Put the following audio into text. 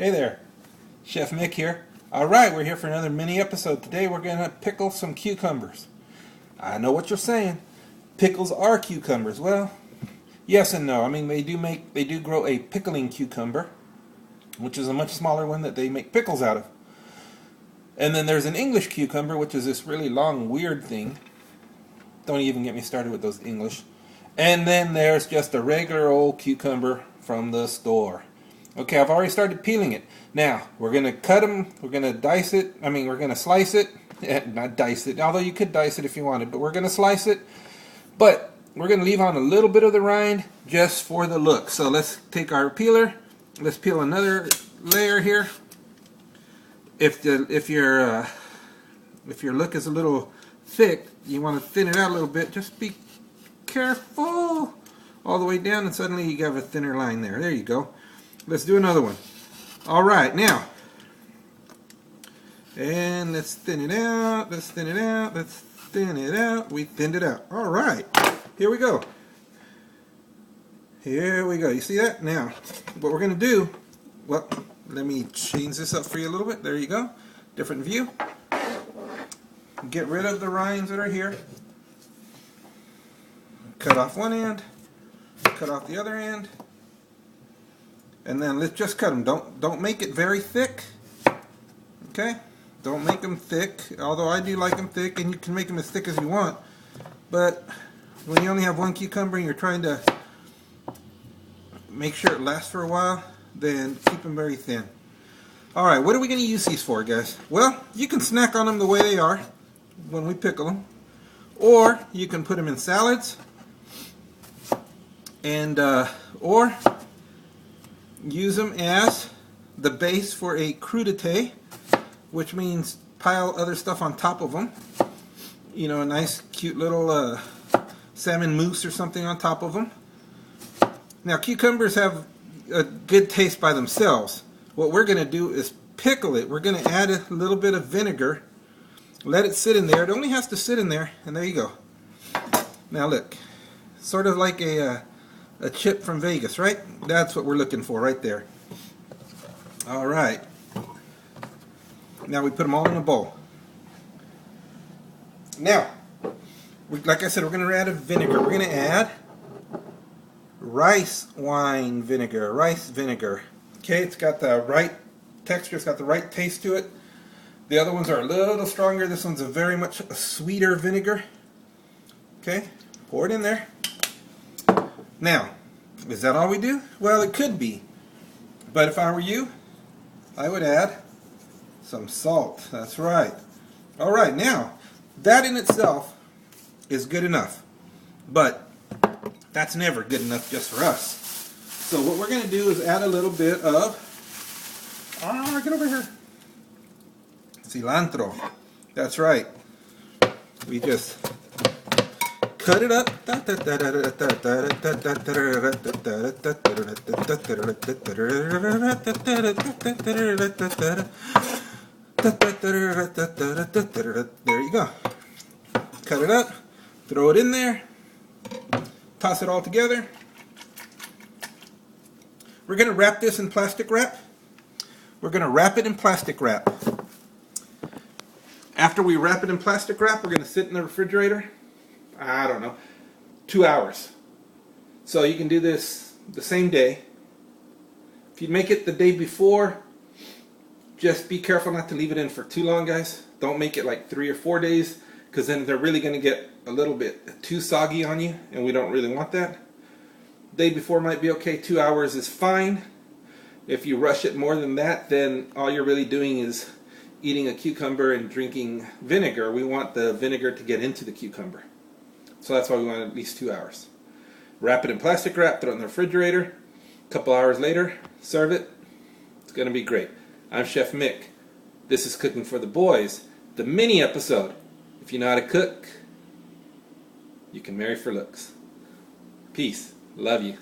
Hey there, Chef Mick here. Alright, we're here for another mini episode. Today we're going to pickle some cucumbers. I know what you're saying. Pickles are cucumbers. Well, yes and no. I mean, they do grow a pickling cucumber, which is a much smaller one that they make pickles out of. And then there's an English cucumber, which is this really long, weird thing. Don't even get me started with those English. And then there's just a regular old cucumber from the store. Okay, I've already started peeling it. Now, we're going to cut them, we're going to dice it, we're going to slice it. Not dice it, although you could dice it if you wanted, but we're going to slice it. But we're going to leave on a little bit of the rind just for the look. So let's take our peeler, let's peel another layer here. If your look is a little thick, you want to thin it out a little bit, just be careful all the way down and suddenly you have a thinner line there. There you go. Let's do another one. Alright, now, and let's thin it out, let's thin it out, let's thin it out. We thinned it out. Alright, here we go. Here we go. You see that? Now, what we're going to do, well, let me change this up for you a little bit. There you go. Different view. Get rid of the rinds that are here. Cut off one end, cut off the other end. And then let's just cut them. Don't make it very thick. Okay? Don't make them thick. Although I do like them thick, and you can make them as thick as you want. But when you only have one cucumber and you're trying to make sure it lasts for a while, then keep them very thin. Alright, what are we going to use these for, guys? Well, you can snack on them the way they are when we pickle them. Or you can put them in salads. And, or use them as the base for a crudité, which means pile other stuff on top of them. You know, a nice cute little salmon mousse or something on top of them. Now, cucumbers have a good taste by themselves. What we're going to do is pickle it. We're going to add a little bit of vinegar, let it sit in there. It only has to sit in there, and there you go. Now look, sort of like a chip from Vegas, right? That's what we're looking for right there. Alright. Now we put them all in a bowl. Now, like I said, we're going to add a vinegar. We're going to add rice wine vinegar, rice vinegar. Okay, it's got the right texture, it's got the right taste to it. The other ones are a little stronger. This one's a very much a sweeter vinegar. Okay, pour it in there. Now, is that all we do? Well, it could be. But if I were you, I would add some salt. That's right. Alright, now, that in itself is good enough. But that's never good enough just for us. So what we're going to do is add a little bit of, get over here, cilantro. That's right. We just cut it up. There you go. Cut it up. Throw it in there. Toss it all together. We're going to wrap this in plastic wrap. We're going to wrap it in plastic wrap. After we wrap it in plastic wrap, we're going to sit in the refrigerator, I don't know, 2 hours. So you can do this the same day. If you make it the day before, just be careful not to leave it in for too long, guys. Don't make it like 3 or 4 days, because then they're really going to get a little bit too soggy on you, and we don't really want that. Day before might be okay. 2 hours is fine. If you rush it more than that, then all you're really doing is eating a cucumber and drinking vinegar. We want the vinegar to get into the cucumber. So that's why we want at least 2 hours. Wrap it in plastic wrap, throw it in the refrigerator. A couple hours later, serve it. It's going to be great. I'm Chef Mick. This is Cooking for the Boys, the mini episode. If you know how to cook, you can marry for looks. Peace. Love you.